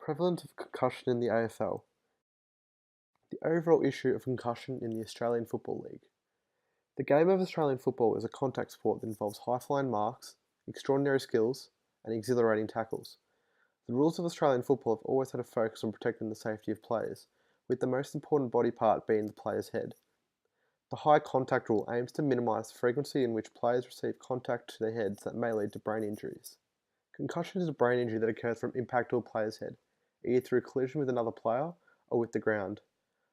Prevalence of concussion in the AFL. The overall issue of concussion in the Australian Football League. The game of Australian football is a contact sport that involves high-flying marks, extraordinary skills, and exhilarating tackles. The rules of Australian football have always had a focus on protecting the safety of players, with the most important body part being the player's head. The high contact rule aims to minimise the frequency in which players receive contact to their heads that may lead to brain injuries. Concussion is a brain injury that occurs from impact to a player's head, either through collision with another player or with the ground.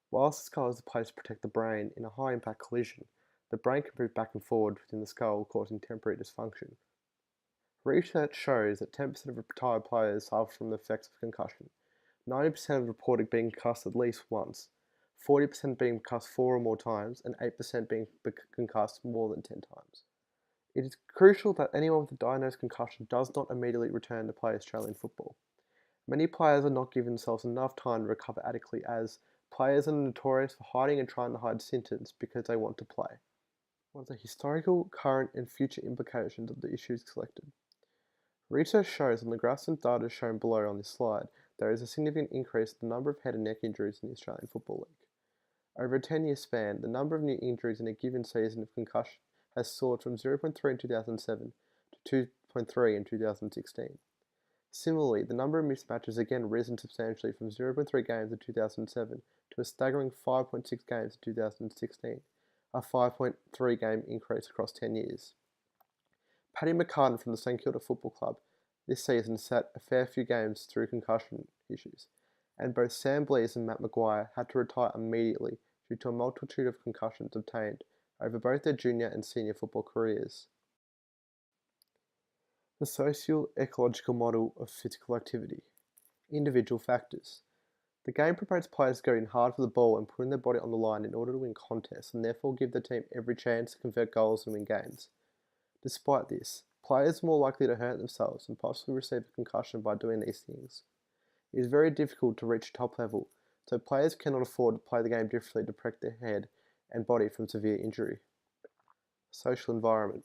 Whilst the skull is the place to protect the brain in a high-impact collision, the brain can move back and forward within the skull, causing temporary dysfunction. Research shows that 10% of retired players suffer from the effects of concussion, 90% reported being concussed at least once, 40% being concussed 4 or more times, and 8% being concussed more than 10 times. It is crucial that anyone with a diagnosed concussion does not immediately return to play Australian football. Many players are not giving themselves enough time to recover adequately, as players are notorious for hiding and trying to hide symptoms because they want to play. What are the historical, current, and future implications of the issues selected? Research shows on the graphs and data shown below on this slide, there is a significant increase in the number of head and neck injuries in the Australian Football League. Over a 10-year span, the number of new injuries in a given season of concussion has soared from 0.3 in 2007 to 2.3 in 2016. Similarly, the number of mismatches again risen substantially from 0.3 games in 2007 to a staggering 5.6 games in 2016, a 5.3 game increase across 10 years. Paddy McCartan from the St Kilda Football Club this season sat a fair few games through concussion issues, and both Sam Blease and Matt Maguire had to retire immediately due to a multitude of concussions obtained over both their junior and senior football careers. The socio-ecological model of physical activity. Individual factors. The game promotes players going hard for the ball and putting their body on the line in order to win contests and therefore give the team every chance to convert goals and win games. Despite this, players are more likely to hurt themselves and possibly receive a concussion by doing these things. It is very difficult to reach top level, so players cannot afford to play the game differently to protect their head and body from severe injury. Social environment.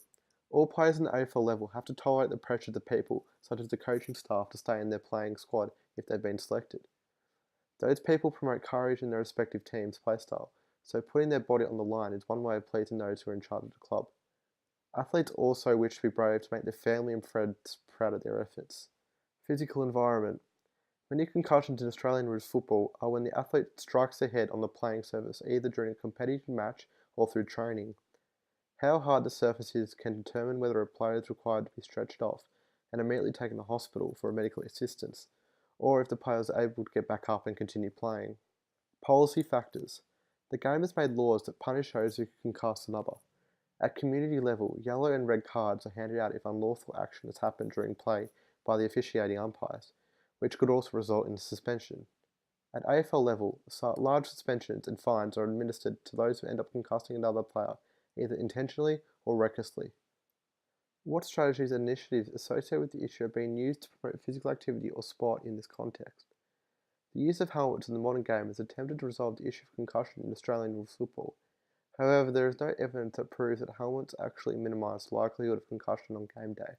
All players in the AFL level have to tolerate the pressure of the people, such as the coaching staff, to stay in their playing squad if they've been selected. Those people promote courage in their respective teams' playstyle, so putting their body on the line is one way of pleasing those who are in charge of the club. Athletes also wish to be brave to make their family and friends proud of their efforts. Physical environment. Many concussions in Australian rules football are when the athlete strikes their head on the playing surface, either during a competitive match or through training. How hard the surface is can determine whether a player is required to be stretched off and immediately taken to hospital for medical assistance, or if the player is able to get back up and continue playing. Policy factors. The game has made laws that punish those who concuss another. At community level, yellow and red cards are handed out if unlawful action has happened during play by the officiating umpires, which could also result in suspension. At AFL level, large suspensions and fines are administered to those who end up concussing another player, either intentionally or recklessly. What strategies and initiatives associated with the issue are being used to promote physical activity or sport in this context? The use of helmets in the modern game has attempted to resolve the issue of concussion in Australian rules football. However, there is no evidence that proves that helmets actually minimise the likelihood of concussion on game day.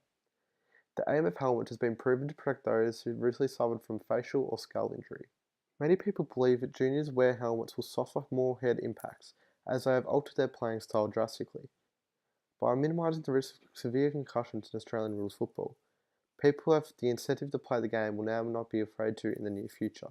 The aim of helmets has been proven to protect those who recently suffered from facial or skull injury. Many people believe that juniors wear helmets will suffer more head impacts, as they have altered their playing style drastically. By minimising the risk of severe concussions in Australian rules football, people who have the incentive to play the game will now not be afraid to in the near future.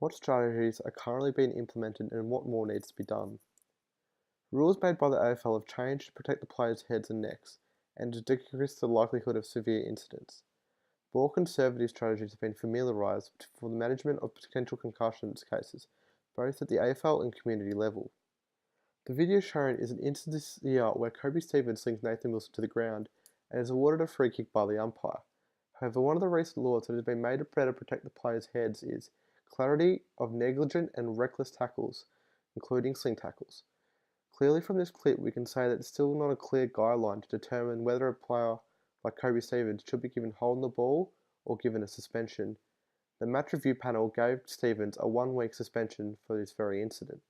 What strategies are currently being implemented and what more needs to be done? Rules made by the AFL have changed to protect the players' heads and necks, and to decrease the likelihood of severe incidents. More conservative strategies have been familiarised for the management of potential concussion cases, both at the AFL and community level. The video shown is an instance this year where Kobe Stevens slings Nathan Wilson to the ground and is awarded a free kick by the umpire. However, one of the recent laws that has been made to better protect the players' heads is clarity of negligent and reckless tackles, including sling tackles. Clearly from this clip we can say that it's still not a clear guideline to determine whether a player like Kobe Stevens should be given hold on the ball or given a suspension. The match review panel gave Stevens a 1-week suspension for this very incident.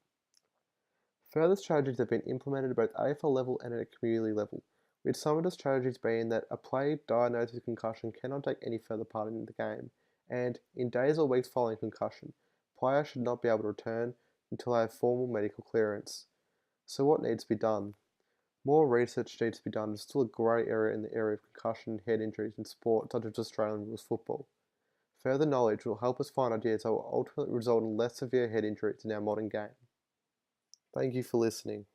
Further strategies have been implemented at both AFL level and at a community level, with some of the strategies being that a player diagnosed with concussion cannot take any further part in the game, and in days or weeks following concussion, players should not be able to return until they have formal medical clearance. So what needs to be done? More research needs to be done. There's still a grey area in the area of concussion and head injuries in sport such as Australian rules football. Further knowledge will help us find ideas that will ultimately result in less severe head injuries in our modern game. Thank you for listening.